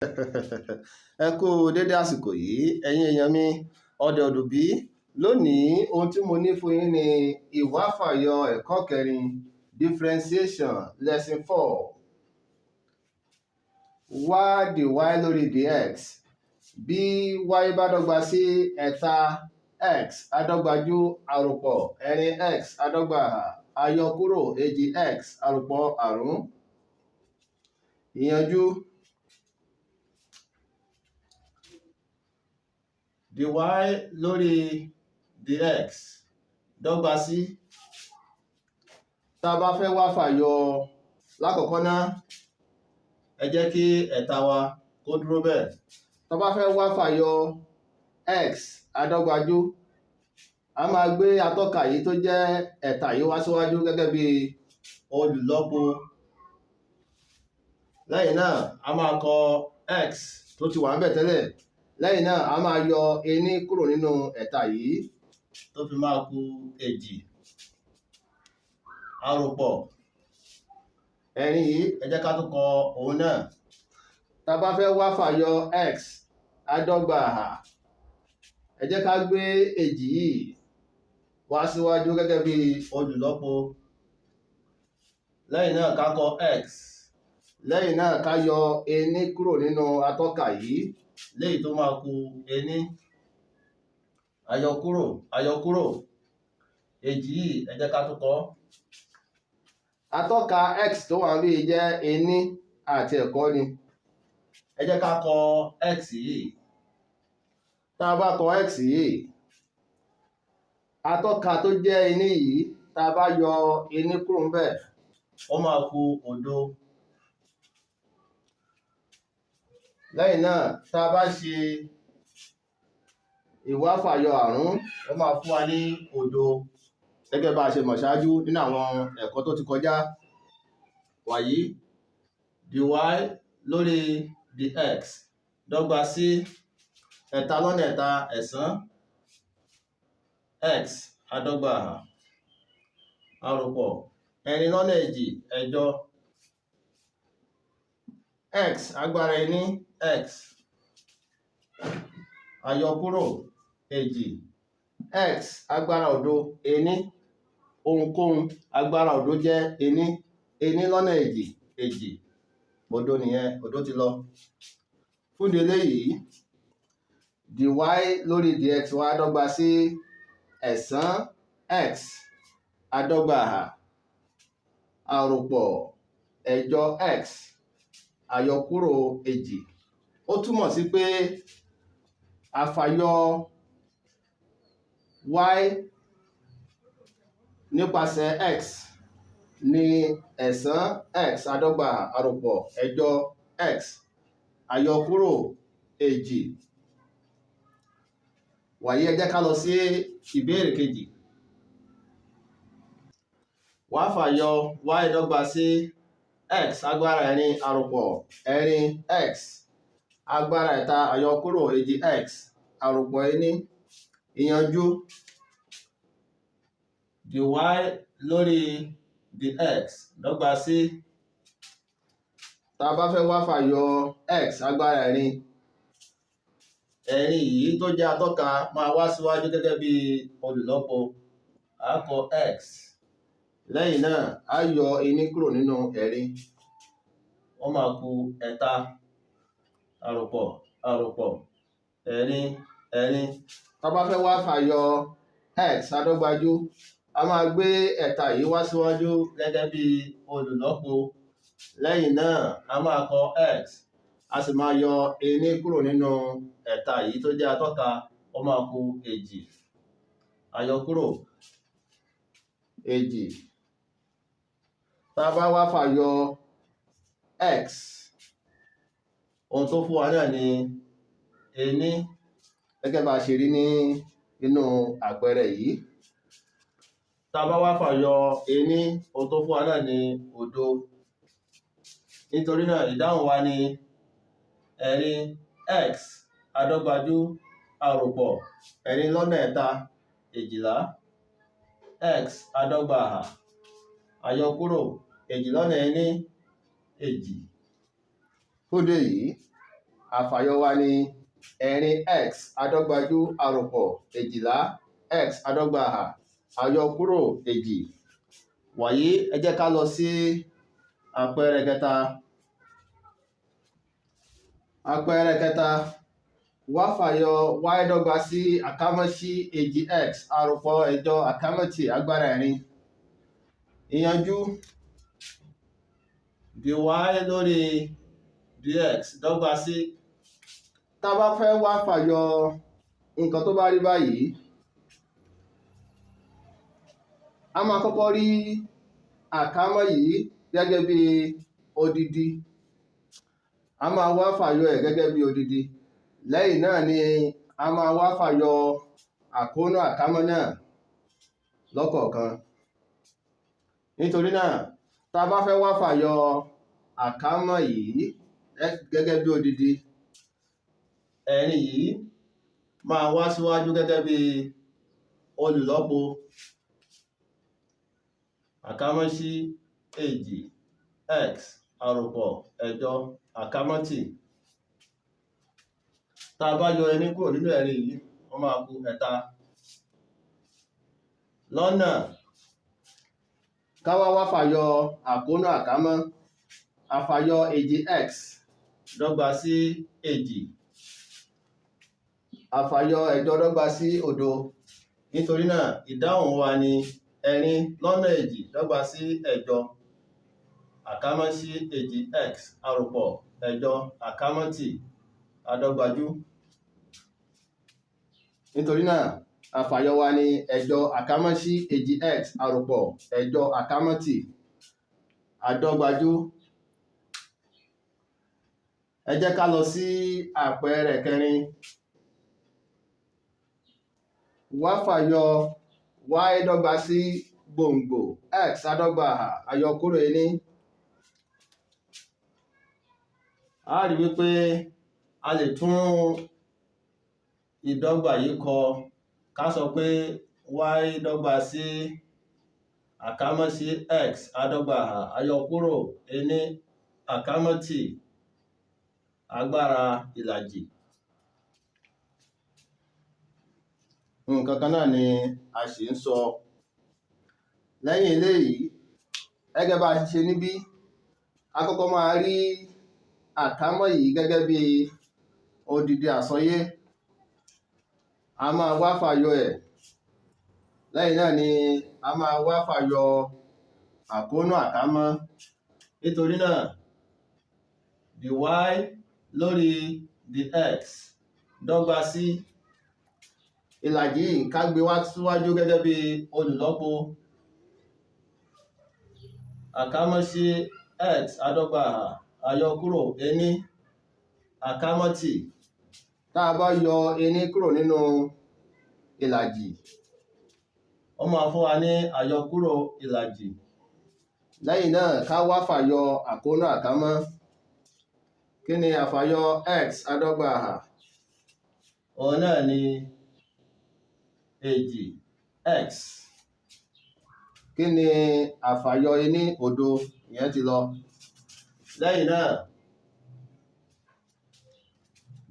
Ẹ kú dédé àsìkò yìí ẹ̀yin èèyàn mi ọdẹ ọdùbí. Lónìí ohun tí mo ní fún yín ni ìwáfàyọ ẹ̀kọ́ kẹrin differentiation lesson 4. Wá the y lórí the x. Bí y bá dọ́gba sí ẹ̀ta x adọ́gbajú àròpọ̀ ẹ̀rin x adọ́gba àyọkúrò èjì x àròpọ̀ àrún. Ìyànjú the y lórí the x dọ́gba sí. Tá a bá fẹ́ wá fàyọ lákọ̀ọ́kọ́ náà ẹ jẹ́ kí ẹ̀ta wa kó dúró bẹ́ẹ̀. Tá a bá fẹ́ wá fàyọ x adọ́gbajú a máa gbé atọ́ka yìí tó jẹ́ ẹ̀ta yìí wá síwájú gẹ́gẹ́ bí olùlọ́po. Lẹ́yìn náà a máa kọ x tó ti wà níbẹ̀ tẹ́lẹ̀. Lẹ́yìn náà a máa yọ ení kúrò nínú ẹ̀ta yìí tó fi máa kù èjì àròpọ̀ ẹ̀rin yìí. Ẹ jẹ́ ká tún kọ òun náà. Tá a bá fẹ́ wá fàyọ x adọ́gba ẹ jẹ́ ká gbé èjì yìí wá síwájú gẹ́gẹ́ bí olùlọ́po. Lẹ́yìn náà ká kọ x. Lẹ́yìn náà ká yọ ení kúrò nínú atọ́ka yìí léyìí tó máa kù ení àyọkúrò èjì yìí. Ẹ jẹ́ ká tún kọ. Atọ́ka x tó wà níbí jẹ́ ení àti ẹ̀kọ́ ni. Ẹ jẹ́ ká kọ x yìí. Tá a bá kọ x yìí atọ́ka tó jẹ́ ení yìí tá a bá yọ ení kúrò níbẹ̀ ó máa kù òdo. Lẹ́yìn náà tá a bá ṣe ìwáfàyọ àrún ó máa fún wa ní òdo gẹ́gẹ́ bá a ṣe mọ̀ ṣáájú nínú àwọn ẹ̀kọ́ tó ti kọjá. Wàyí the y lórí the x dọ́gba sí ẹ̀ta lọ́nà ẹ̀ta ẹ̀sán x adọ́gba àròpọ̀ ẹ̀rin lọ́nà èjì ẹ̀jọ x agbára ení x àyọkúrò èjì x agbára òdo ení. Ohunkóhun agbára òdo jẹ́ ení. Ení lọ́nà èjì èjì òdo nìyẹn, òdo ti lọ. Fún ìdí eléyìí the y lórí the x wá dọ́gba sí ẹ̀sán x adọ́gba àròpọ̀ ẹ̀jọ x àyọkúrò èjì. Ó túmọ̀ sí pé àfàyọ y nípasẹ̀ x ní ẹ̀sán x adọ́gba àròpọ̀ ẹ̀jọ x àyọkúrò èjì. Wàyí ẹ jẹ́ ká lọ sí ìbéèrè kejì. Wá fàyọ y dọ́gba sí x agbára ẹ̀rin àròpọ̀ ẹ̀rin x agbára ẹ̀ta àyọkúrò èjì x àròpọ̀ ení. Ìyànjú the y lórí the x dọ́gba sí. Tá a bá fẹ́ wá fàyọ x agbára ẹ̀rin yìí tó jẹ́ atọ́ka máa wá síwájú gẹ́gẹ́ bí olùlọ́po. A kọ x. Lẹ́yìn náà a yọ ení kúrò nínú ẹ̀rin ó máa kù ẹ̀ta àròpọ̀ ẹ̀rin. Tá a bá fẹ́ wá fàyọ x adọ́gbajú a máa gbé ẹ̀ta yìí wá síwájú gẹ́gẹ́ bí olùlọ́po. Lẹ́yìn náà a máa kọ x a sì máa yọ ení kúrò nínú ẹ̀ta yìí tó jẹ́ atọ́ka ó máa kù èjì àyọkúrò èjì. Tá a bá wá fàyọ x ohun tó fún wa náà ni ení gẹ́gẹ́ bá a ṣe rí ní inú àpẹẹrẹ yìí. Tá a bá wá fàyọ ení ohun tó fún wa náà ni òdo. Nítorí náà ìdáhùn wa ni ẹ̀rin x adọ́gbajú àròpọ̀ ẹ̀rin lọ́nà ẹ̀ta èjìlá x adọ́gba àyọkúrò èjì lọ́nà ení èjì. Fún ìdí èyí àfàyọ wa ní ẹ̀rin x adọ́gbajú àròpọ̀ 12 x adọ́gba-àhà àyọkúrò 2. wàyí ẹ jẹ́ ká lọ sí àpẹẹrẹ kẹta. àpẹẹrẹ kẹta, wá fàyọ y dọ́gba sí àkámọ́sí 2x àròpọ̀ 8 àkámọ́tì agbára ẹ̀rin. ìyànjú dy lórí dx dọ́gba sí, tá a bá fẹ́ wá fàyọ nǹkan tó bá rí báyìí, a máa kọ́kọ́ rí àkámọ́ yìí gẹ́gẹ́ bí odidi, a máa wá fàyọ ẹ̀ gẹ́gẹ́ bí odidi. lẹ́yìn náà ni a máa wá fàyọ àkóónú àkámọ́ náà lọ́kọ̀ọ̀kan. nítorí náà tá a bá fẹ́ wá fàyọ àkámọ́ yìí gẹ́gẹ́ bí odidi, ẹ̀rin yìí máa wá síwájú gẹ́gẹ́ bí olùlọ́po àkámọ́sí 2x àròpọ̀ 8 àkámọ́tì. tá a bá yọ ẹni kúrò nínú ẹ̀rin yìí, wọ́n máa kù ẹ̀ta. lọ́nà ká wá fàyọ àkóónú àkámọ́, àfàyọ 2x dọ́gba sí 2, àfàyọ 8 dọ́gba sí 0. nítorí náà ìdáhùn wa ni ẹ̀rin lọ́nà 2 dọ́gba sí 8 àkámọ́sí 2x àròpọ̀ 8 àkámọ́tì àdọ́gbajú. nítorí náà àfàyọ wa ni 8 àkámọ́sí 2x àròpọ̀ 8 àkámọ́tì àdọ́gbajú. ẹ jẹ́ ká lọ sí àpẹẹrẹ kẹrin. wá fàyọ y dọ́gba sí gbòǹgbò x adọ́gba-àhà àyọkúrò 1. a rí wípé a lè tún ìdọ́gba yìí kọ, ká sọ pé y dọ́gba sí àkámọ́sí x adọ́gba-àhà àyọkúrò 1 àkámọ́tì agbára ìlàjì. nǹkan kan náà ni a sì ń sọ. lẹ́yìn eléyìí, gẹ́gẹ́ bá a ṣe níbí, a kọ́kọ́ máa rí àkámọ́ yìí gẹ́gẹ́ bí odidi àsọyé, a máa wá fàyọ ẹ̀. lẹ́yìn náà ni a máa wá fàyọ àkóónú àkámọ́. nítorí náà dy lórí dx dọ́gba sí ìlàjì yìí, ká gbé wá síwájú gẹ́gẹ́ bí olùlọ́po àkámọ́sí x adọ́gba-àhà àyọkúrò 1 àkámọ́tì. tá a bá yọ 1 kúrò nínú ìlàjì, ó máa fún wa ní àyọkúrò ìlàjì. lẹ́yìn náà ká wá fàyọ àkóónú àkámọ́. kí ni àfàyọ x adọ́gba-àhà? òun náà ni 2x. kí ni àfàyọ 1 òdo? ìyẹn ti lọ. lẹ́yìn náà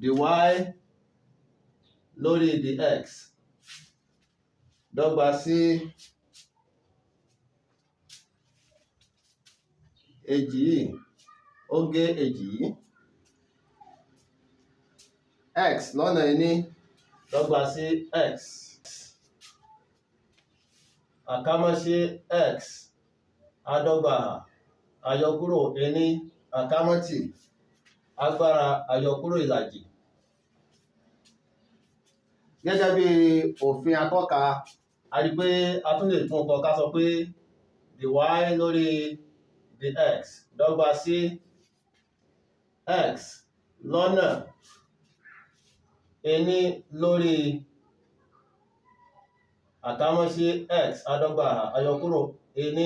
dy lórí dx dọ́gba sí 2 yìí, ó gé 2 yìí, x lọ́nà 1 dọ́gba sí x àkámọ́sí x adọ́gba-àhà àyọkúrò 1 àkámọ́tì agbára àyọkúrò ìlàjì. gẹ́gẹ́ bí òfin atọ́ka, a rí pé a tún lè tún kọ ká sọ pé dy lórí dx dọ́gba sí x lọ́nà 1 lórí àkámọ́sí x adọ́gba-àhà àyọkúrò 1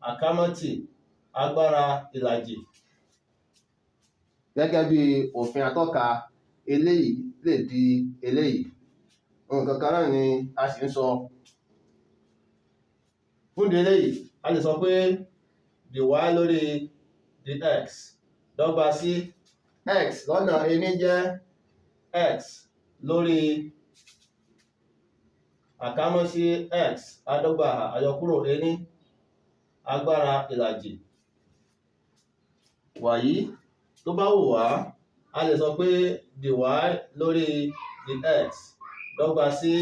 àkámọ́tì agbára ìlàjì. gẹ́gẹ́ bí òfin atọ́ka, eléyìí lè di eléyìí. nǹkan kan náà ni a sì ń sọ. fún ìdí eléyìí, a lè sọ pé dy lórí dx dọ́gba sí x lọ́nà ení jẹ́ x lórí àkámọ́sí x àdọ́gba àyọkúrò ení agbára ìlàjì. Wàyí tó bá wù wá a lè sọ pé dy lórí dx dọ́gba sí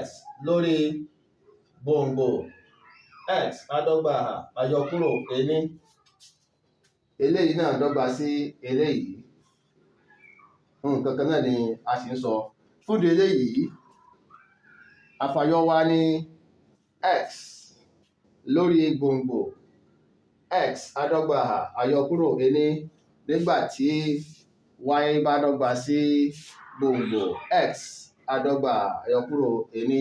x lórí gbòǹgbò x àdọ́gba àyọkúrò ení. Eléyìí náà dọ́gba sí eléyìí. Nǹkan kan náà ni a sì ń sọ. Fúndì eléyìí àfàyọ wa ní x lórí gbòǹgbò x àdọ́gba àyọkúrò ení nígbà tí y bá dọ́gba sí gbòǹgbò x àdọ́gba àyọkúrò ení.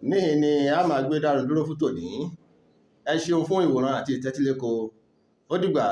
Níhìn ni a máa gbé dánu dúró fún tòní. Ẹ ṣeun fún ìwòran àti ìtẹ́tíléko. Ó dìgbà.